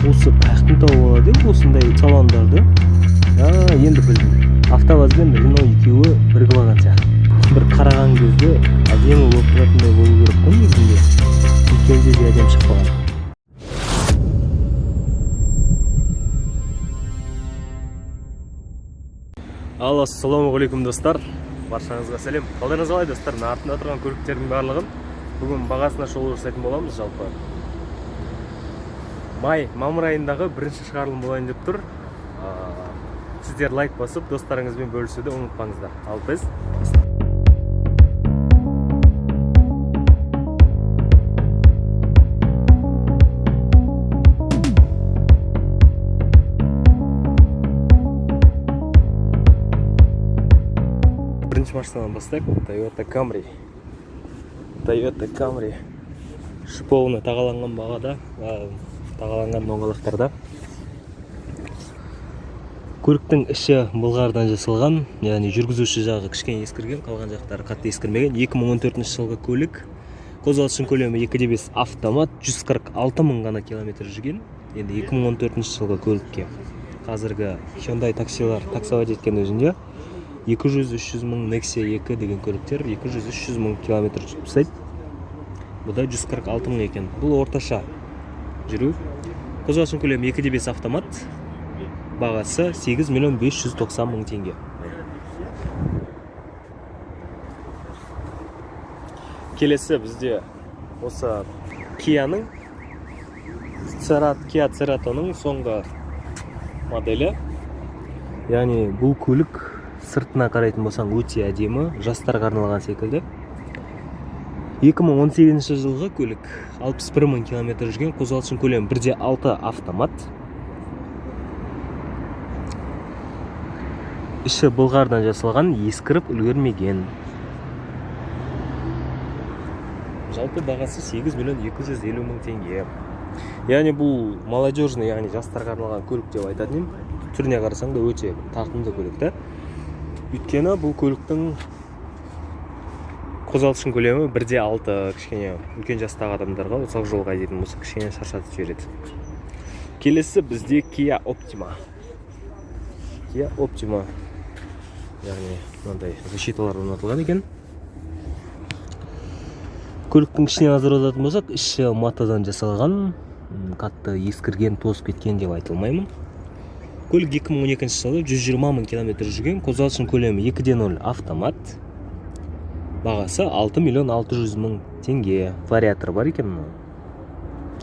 осы тақтын тауып алады осындай салондарды. Енді білдім. АвтоВАЗ бен Renault екеуі бірігіп алған сияқты. Бір қараған кезде әдемі болып тұратындай болу керек қой негізінде. Екеуінде де әдемі шықпаған. Ал, ассалаумағалейкум достар. Баршаңызға сәлем. Қалдарыңыз қалай достар? Артында тұрған көліктердің барлығын бүгін бағасына шолу жасайтын боламыз жалпы. Мамыр айындағы бірінші шығарылым болайын деп тұр. Сіздер лайк басып, достарыңызбен бөлісуді ұмытпаңыздар. Ал біз бірінші машинадан бастайық. Toyota Camry шиповный тағаланған бағада, тағаланған доңғалақтарда. Көліктің іші былғардан жасалған, яғни жүргізуші жағы кішкене ескірген, қалған жақтары қатты ескірмеген. 2014 жылғы көлік, қозғалыс көлемі 2.5 автомат, 146 мың ғана километр жүрген. Енді 2014 жылғы көлікке қазіргі Hyundai таксилар таксовать еткен өзінде 200-300 мың Nexia 2 деген көліктер 200-300 мың километр жүріп бұда 146 мың екен. Бұл орташа жүру. Қозғалыс көлемі 2.5 автомат, бағасы 8 миллион 590 мың теңге. Келесі бізде осы Kia Cerato'ның соңғы моделі. Яғни бұл көлік сыртына қарайтын болсаң өте әдемі, жастарға арналған секілді. 2018 жылғы көлік 61 мың километр жүрген, қозғалыс көлемі 1.6 автомат. Іші былғардан жасалған, ескіріп үлгермеген. Жалпы бағасы 8 миллион 250 мың теңге. Яғни бұл молодежный, яғни жастарға арналған көлік деп айтатын. Түріне қарасаң да өте тартымды көлік. Өйткені бұл көліктің қозғалыс көлемі 1.6, кішкене үлкен жастағы адамдарға ұзақ жолға айдайтын болса кішкене шаршатып жібереді. Келесі бізде Kia Optima. Яғни мынандай защиталар орнатылған екен. Көліктің ішіне назар аударатын болсақ, іші матадан жасалған, қатты ескірген, тозып кеткен деп айтылмаймын. Көлік 2012 жылы 120 мың километр жүрген, қозғалыс көлемі 2.0 автомат. Бағасы 6 миллион 600 мың теңге. Вариатор бар екен.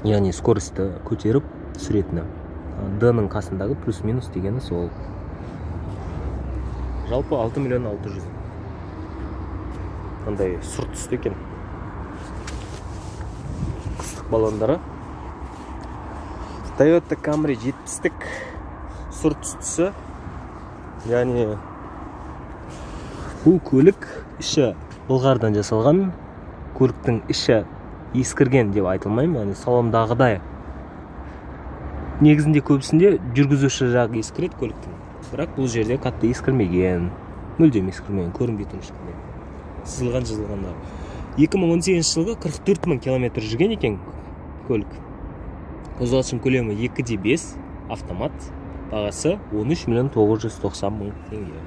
Яғни скорості көтеріп сүретіні. D-ның қасындағы плюс-минус дегені сол. Жалпы 6 миллион 600. Мындай сұр түсті екен. Қыстық баллондары. Toyota Camry 70-тік сұр түстісі. Яғни бұл көлік іші былғардан жасалған, көліктің іші ескірген деп айтылмаймын, яғни салондағыдай. Негізінде көбісінде жүргізуші жағы ескіреді көліктің, бірақ бұл жерде қатты ескірмеген, мүлдем ескірмеген, көрінбейтін шыққан. Сызылған-жазылғанда. 2018 жылғы 44 мың километр жүрген екен көлік. Қозғалыс көлемі 2.5 автомат, бағасы 13 миллион 990 мың теңге.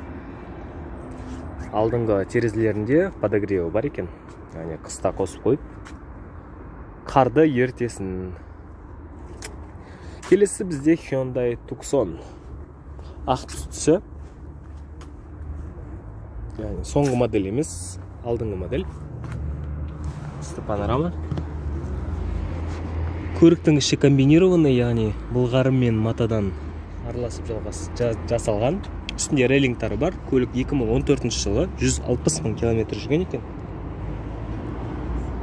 Алдыңғы терезелерінде подогреві бар екен. Яғни қыста қосып қойып, қарды ертесін. Келесі бізде Hyundai Tucson. Ақ түсі. Яғни соңғы модель емес, алдыңғы модель. Үсті панорама. Көліктің іші комбинированный, яғни былғары мен матадан араласып жасалған. Үстінде рейлингтары бар. Көлік 2014 жылы 160 мың километр жүрген екен.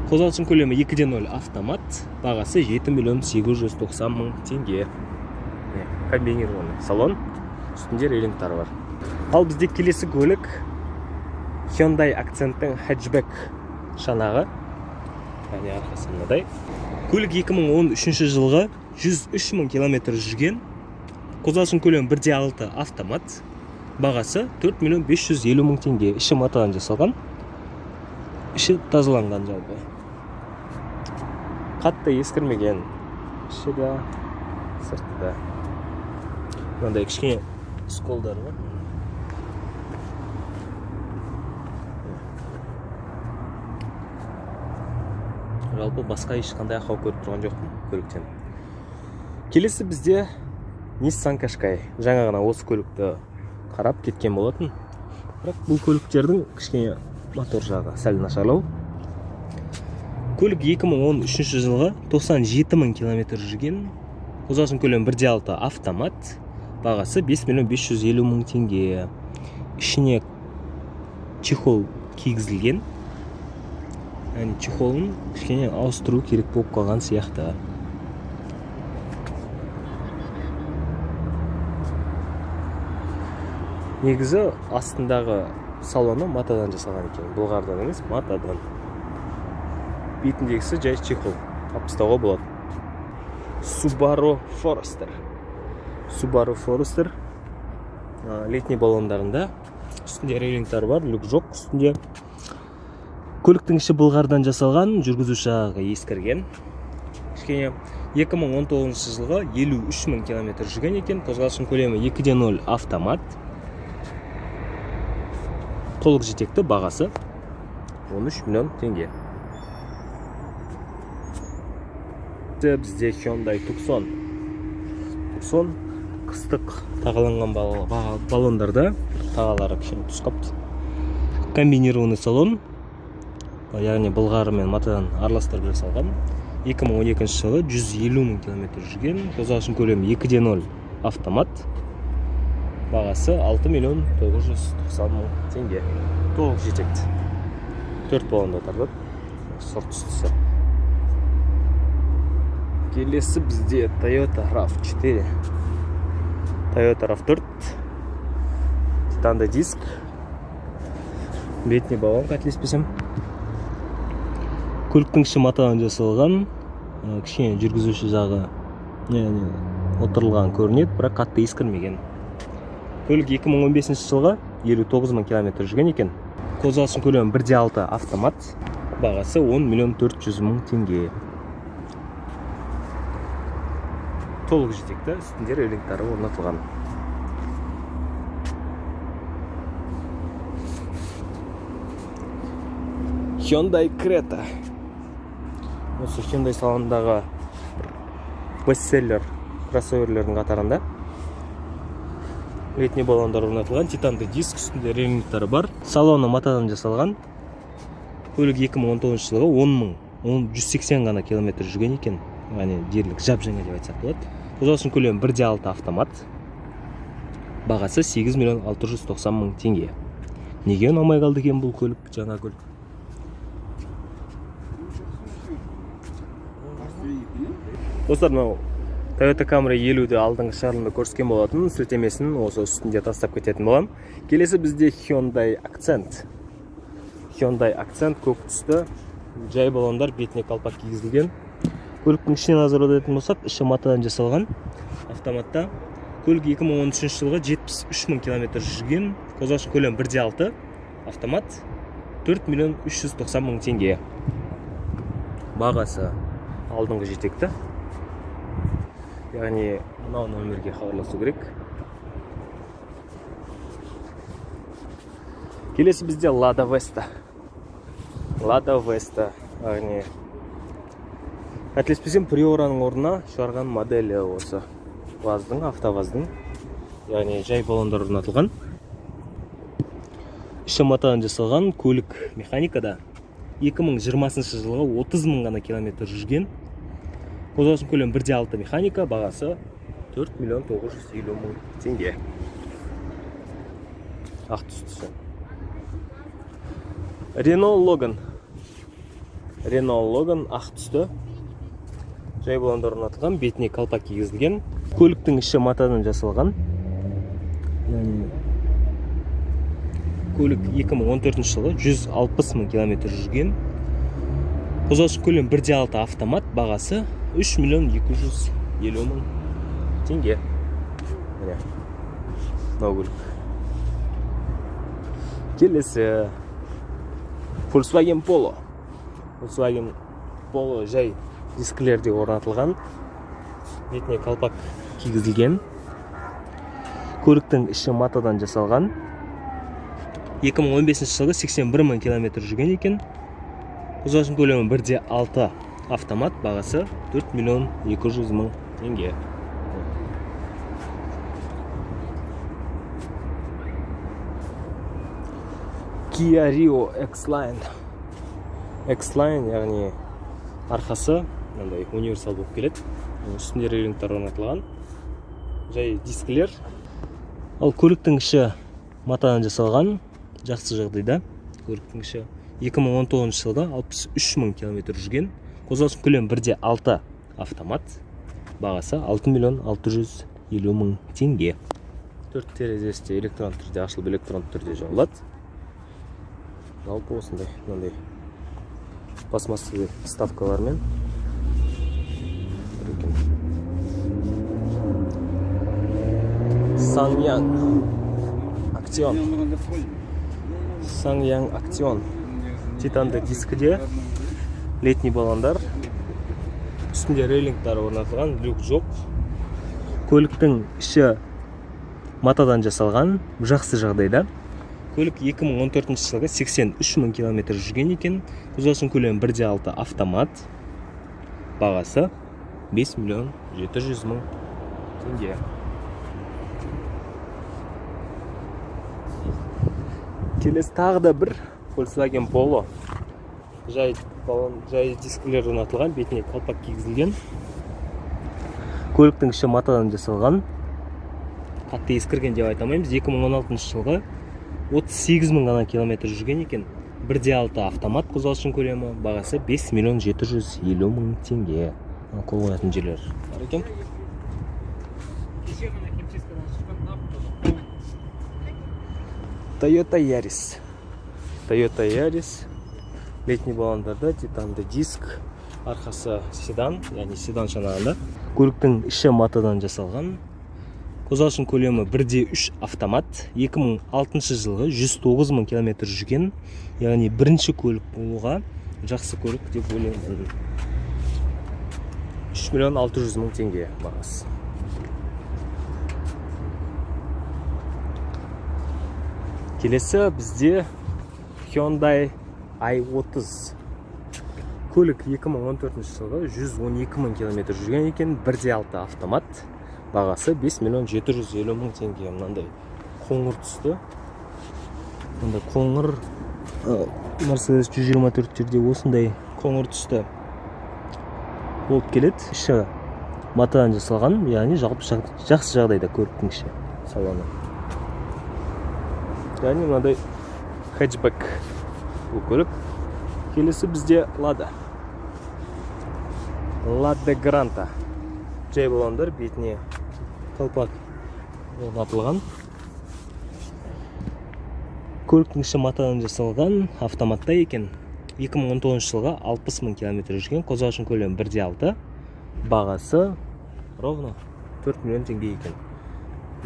Қозғалыс көлемі 2.0 автомат, бағасы 7 миллион 890 мың теңге. Комбинированный салон, үстінде рейлингтары бар. Ал бізде келесі көлік Hyundai Accent'тің хэтчбэк шанағы. Яғни арқасы мынадай. Көлік 2013 жылғы 103 мың километр жүрген. Қозғалыс көлемі 1.6 автомат. Бағасы 4 миллион 550 мың теңге. Іші матадан жасалған. Іші тазаланған жалпы. Қатты ескірмеген. Іші де сыртында мындай кішкене сколдары бар. Жалпы басқа ешқандай ақау көріп тұрған жоқпын көліктен. Келесі бізде Nissan Qashqai. Жаңа ғана осы көлікті қарап кеткен болатын. Бірақ бұл көліктердің кішкене мотор жағы сәл нашарлау. Көлік 2013 жылғы 97.000 км жүрген. Қозғалысының көлемі 1.6 автомат. Бағасы 5.550.000 теңге. Ішіне чехол кигізілген. Яғни чехолын кішкене ауыстыру керек болып қалған сияқты. Негізі астындағы салоны матадан жасалған екен. Былғардан емес, матадан. Бетіндегісі жай чехол. Тапыстауға болады. Subaru Forester. Subaru Forester. Летний баллондарында. Үстінде рейлингтар бар, люк жоқ үстінде. Көліктің іші былғардан жасалған, жүргізуші жағы ескірген. Кішкене 2019 жылғы 53.000 км жүрген екен. Қозғалысының көлемі 2.0 автомат. Толық жетекті, бағасы 13 миллион теңге. Бізде Hyundai Tucson. Tucson қыстық тағаланған баллондарда тағалары кішкене түсқапты. Комбинированный салон. Яғни былғары мен матадан араластырып жасалған. 2012 жылы 150.000 км жүрген. Қозғалысының көлемі 2.0 автомат. Бағасы 6.990.000 теңге. Толық жетекті. 4 баллонда тартады. Сорт үстісі. Келесі бізде Toyota RAV4. Toyota RAV4. Титанды диск. Бетіне баллон қателеспесем. Көліктің іші матадан жасалған. Кішкене жүргізуші жағы отырылған көрінеді, бірақ қатты ескірмеген. Көлік 2015 жылға 59.000 км жүрген екен. Қозғалысының көлемі 1.6 автомат. Бағасы 10.400.000 теңге. Толық жетекті, үстінде рейлингтары орнатылған. Hyundai Creta. Осы Hyundai салонындағы бестселлер кроссоверлердің қатарында. Летний баллондар орнатылған, титанды диск, үстінде рейлингтары бар. Салоны матадан жасалған. Көлік 2019 жылғы 180 ғана километр жүрген екен. Яғни дерлік жап-жаңа деп айтсақ болады. Қозғалысының көлемі 1.6 автомат. Бағасы 8.690.000 теңге. Неге ұнамай қалды екен бұл көлік, жаңа көлік? Достар, мынау Toyota Camry 50-ді алдыңғы шығарылымда көрсеткен болатын, сілтемесін осы үстінде тастап кететін болам. Келесі бізде Hyundai Accent. Hyundai Accent көк түсті, жай баллондар, бетіне қалпақ кигізілген. Көліктің ішіне назар аударатын болсақ, іші матадан жасалған. Автоматта көлік 2013 жылғы 73.000 км жүрген. Қозғалысының көлемі 1.6 автомат. 4.390.000 теңге. Бағасы алдыңғы жетекті. Яғни мынау номерге хабарласу керек. Келесі бізде Lada Vesta. Lada Vesta. Яғни қателеспесем, Priora'ның орнына шығарған моделі осы. ВАЗдың, автоваздың. Яғни жай баллондар орнатылған. Іші матадан жасалған, көлік механикада 2020 жылғы 30.000 ғана километр жүрген. Қозғалысының көлемі 1.6 механика, бағасы 4.950.000 теңге. Ақ түстісі. Renault Logan. Renault Logan ақ түсті. Жай баллондар орнатылған, бетіне қалпақ кигізілген. Көліктің іші матадан жасалған. Көлік 2014 жылы 160.000 км жүрген. Қозғалысының көлемі 1.6 автомат, бағасы 3.250.000 теңге. Мынау көлік. Келесі Volkswagen Polo. Volkswagen Polo жай дискілерде орнатылған. бетіне қалпақ кигізілген. Көліктің іші матадан жасалған. 2015 жылғы 81 мың километр жүрген екен. Қозғалыштың көлемі 1.6 автомат, бағасы 4 миллион 200 мың теңге. Kia Rio X-Line. X-Line, яғни арқасы универсал болып келеді. Үстінде рейлингтер орнатылған. Жай дискілер. Ал көліктің іші матадан жасалған, жақсы жағдайда. Көліктің іші 2019 жылда 63 мың километр жүрген. Қозғалыштың көлемі 1.6 автомат. Бағасы 6 миллион 650 мың теңге. 4 терезесі электрон түрде ашылып, электрон түрде жабылады. Жалпы осындай, мынандай пластмассовый вставкалармен. Sanyang Action. Sanyang Action. Титанды дискіде летний баллондар. Үстінде рейлингтар орнатылған, люк жоқ. Көліктің іші матадан жасалған, жақсы жағдайда. Көлік 2014 жылғы 83 мың километр жүрген екен. Қозғалыштың көлемі 1.6 автомат. Бағасы 5 миллион 700 мың теңге. Келесі тағы да бір Volkswagen Polo. Жай дискілер орнатылған, бетіне қалпақ кигізілген. Көліктің іші матадан жасалған. Қатты ескірген деп айтамаймыз. 2016 жылғы 38 мың ғана километр жүрген екен. 1.6 автомат, қозғалыштың көлемі, бағасы 5 миллион 750 мың теңге. Қол қоятын жерлер бар екен. Toyota Yaris. Toyota Yaris. Летний баллондарда, титанды диск. Арқасы седан, яғни седан шанағында. Көліктің іші матадан жасалған. Қозғалыштың көлемі 1.3 автомат. 2006 жылғы 109 мың километр жүрген. Яғни бірінші көлік болуға жақсы көлік деп ойлаймын. 3 миллион 600 мың теңге бағасы. Келесі бізде Hyundai i30. Көлік 2014 жылғы 112 мың километр жүрген екен. 1.6 автомат. Бағасы 5 миллион 750 мың теңге. Мынандай қоңыр түсті. Мынандай қоңыр Mercedes 124-терде осындай қоңыр түсті болып келеді. Іші матадан жасалған, яғни жақсы жағдайда көліктің іші салоны. Яғни мынандай хэтчбэк бұл көлік. Келесі бізде Lada Granta. Жай баллондар, бетіне қалпақ орнатылған. Көліктің іші матадан жасалған, автоматта екен. 2019 жылға 60 мың километр жүрген. Қозғалыштың көлемі 1.6. Бағасы ровно 4 миллион теңге екен.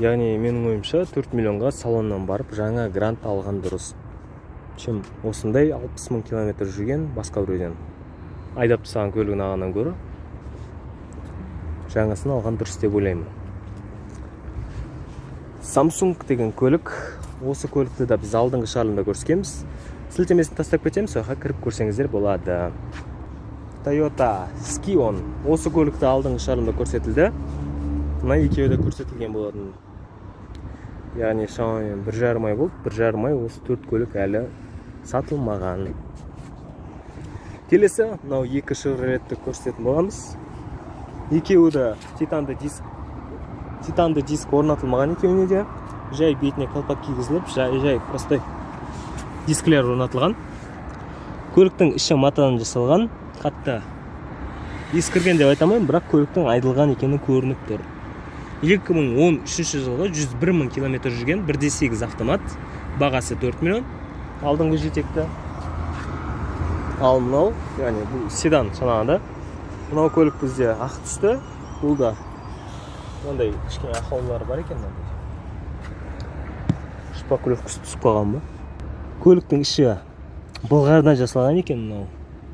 Яғни менің ойымша 4 миллионға салоннан барып жаңа Грант алған дұрыс. Чем осындай 60 мың километр жүрген басқа біреуден айдап тастаған көлігін алғаннан гөрі жаңасын алған дұрыс деп ойлаймын. Samsung деген көлік. Осы көлікті да біз алдыңғы шығарылымда көрсеткенбіз. Сілтемесін тастап кетеміз, соға кіріп көрсеңіздер болады. Toyota Scion. Осы көлікті алдыңғы шығарылымда көрсетілді. Мына екеуі де көрсетілген болатын. Яғни шамамен 1,5 ай болды. 1,5 ай осы 4 көлік әлі сатылмаған. Келесі, мынау екі Chevroletті көрсететін боламыз. Екеуі де титанды диск орнатылмаған екеуіне де. Жай бетіне қалпақ кигізіліп, жай простой дискілер орнатылған. Көліктің іші матадан жасалған. Қатты ескірген деп айтамаймын, бірақ көліктің айдылған екені көрініп тұр. 2013 жылғы 101 мың километр жүрген, 1.8 автомат. Бағасы 4 миллион. Алдыңғы жетекті. Ал мынау, яғни бұл седан шанағында. Мынау көлік бізде ақ түсті. Бұл да ондай кішкене ақаулары бар екен. Шпаклевкасы түсіп қалған ба? Көліктің іші былғардан жасалған екен, мынау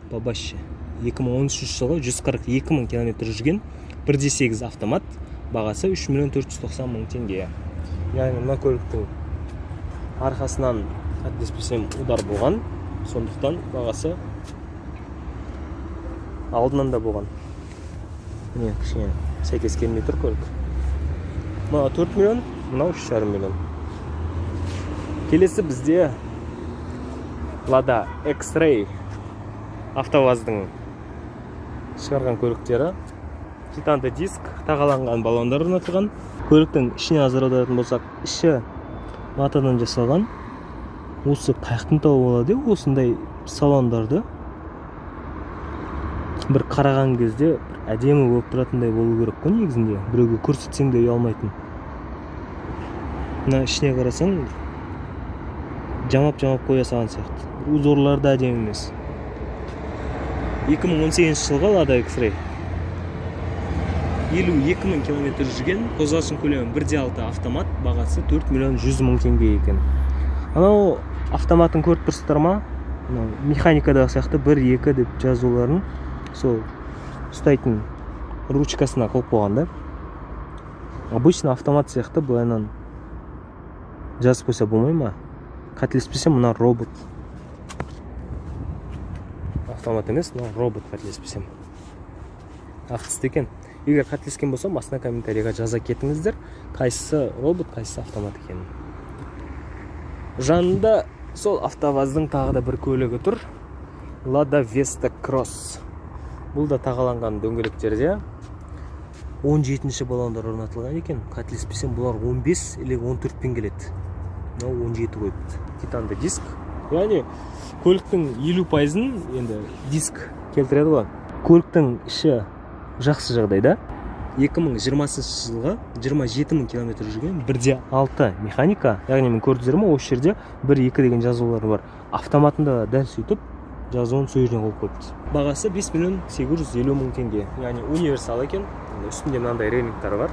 побаще. 2013 жылғы 142 мың километр жүрген. 1.8 автомат, бағасы 3 миллион 490 мың теңге. Яғни мына көліктің арқасынан қателеспесем удар болған, сондықтан бағасы алдынан да болған. Міне кішкене сәйкес келмей тұр көлік. Мына 4 миллион, мынау 3,5 миллион. Келесі бізде Lada X-Ray автоваздың шығарған көліктері. Титанды диск, тағаланған баллондар орнатылған. Көліктің ішіне назар аударатын болсақ, іші матадан жасалған. Осы қайықтың тауы болады, осындай салондарды бір қараған кезде әдемі болып тұратындай болу керек қой негізінде. Біреуге көрсетсең де ұялмайтын. Мына ішіне қарасаң, жамап қоя салған сияқты. Узорлары да әдемі емес. 2018 жылғы Lada X-Ray 52 мың километр жүрген, қозғалысының көлемі 1.6 автомат, бағасы 4 миллион 100 мың теңге екен. Анау автоматын көріп тұрсыздар ма? Механикадағы сияқты 1-2 деп жазуларын сол ұстайтын ручкасына қойып қойған да. Обычно автомат сияқты былайынан жазып қойса болмай ма? Қателеспесем, мына робот. Автомат емес, мына робот қателеспесем. Автост екен. Егер қателескен болсам, астына комментарийға жаза кетіңіздер, қайсысы робот, қайсысы автомат екен. Жанында сол автоваздың тағы да бір көлігі тұр. Lada Vesta Cross. Бұл да тағаланған дөңгелектерде 17-ші баллондар орнатылған екен. Қателеспесем, бұлар 15 или 14 пен келеді. 17 қойыпты. Титанды диск. Яғни көліктің 50%-ын енді диск келтіреді ғой. Көліктің іші жақсы жағдайда. 2020 жылға 27 мың километр жүрген, 1.6 механика. Яғни мен көрдіңіздер ме, осы жерде 1-2 деген жазулары бар. Автоматында дәл сөйтіп жазуын сол жерден қойып қойыпты. Бағасы 5 миллион 850 мың теңге. Яғни универсал екен. Үстінде мынандай рейлингтары бар.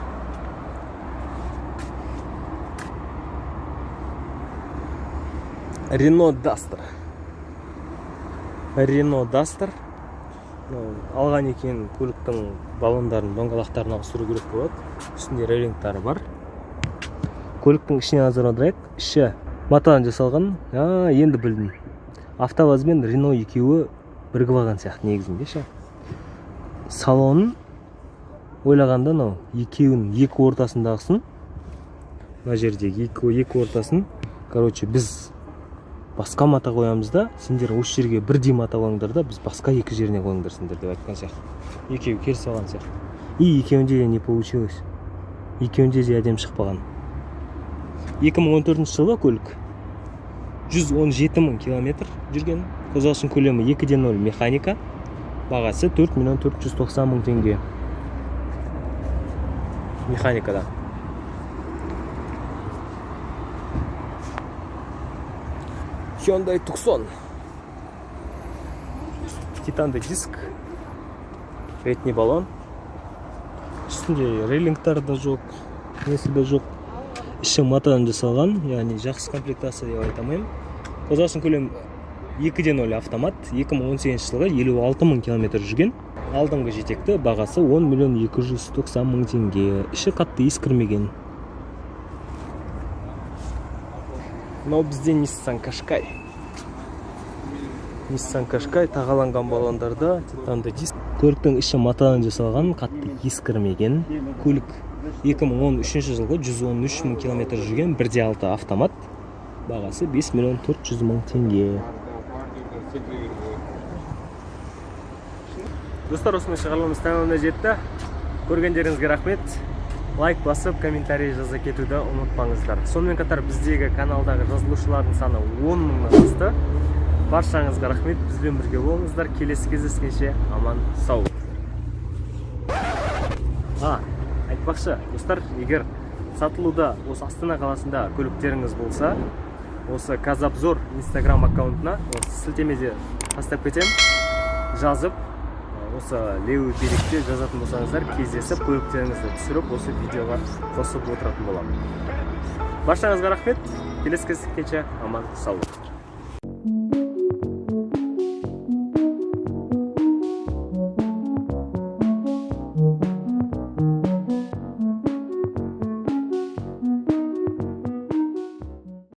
Renault Duster. Алған екен көліктің баллондарын, доңғалақтарын ауыстыру керек болады. Үстінде рейлингтары бар. Көліктің ішіне назар аударайық. Іші матадан жасалған. Енді білдім. Автоваз бен Renault екеуі бірігіп алған сияқты негізінде ше. Салонын ойлағанда екеуінің екі ортасындағысын, мына жердегі екі ортасын, біз басқа мата қоямыз да, сендер осы жерге бірдей мата қойыңдар да, біз басқа екі жеріне қойыңдар сендер деп айтқан сияқты. Екеуі келісе алған сияқты. Екеуінде де не получилось. Екеуінде де әдем шықпаған. 2014 жылғы көлік 117 мың километр жүрген, қозғалысының көлемі 2.0 механика, бағасы 4 миллион 490 мың теңге. Механикада. Hyundai Tucson. Титанды диск. Ретний баллон. Үстінде рейлингтар да жоқ, несі де жоқ. Іші матадан жасалған, яғни жақсы комплектация деп айтамайым. Қозғалысының көлемі 2.0 автомат, 2018 жылға 56 мың километр жүрген. Алдыңғы жетекті, бағасы 10 миллион 290 мың теңге. Іші қатты ескірмеген. Мынау бізде Nissan Qashqai. Nissan Qashqai тағаланған баллондарда, титанды диск. Көліктің іші матадан жасалған, қатты ескірмеген. Көлік 2013 жылғы 113 мың километр жүрген, 1.6 автомат. Бағасы 5 миллион 400 мың теңге. Достар, осымен шығарылымыз тәмамына жетті. Көргендеріңізге рахмет. Лайк басып, комментарий жаза кетуді ұмытпаңыздар. Сонымен қатар біздегі каналдағы жазылушылардың саны 10 мыңнан асты. Баршаңызға рахмет, бізбен бірге болыңыздар. Келесі кездескенше аман сау. Айтпақшы, достар, егер сатылуда осы Астана қаласында көліктеріңіз болса, осы Казобзор Instagram аккаунтына сілтемеде тастап кетем, жазып, осы леуі беректе жазатын болсаңыздар, кездесіп көліктеріңізді түсіріп, осы видеоға қосып отыратын боламын. Баршаңызға рахмет, келесі кездескенше аман сау.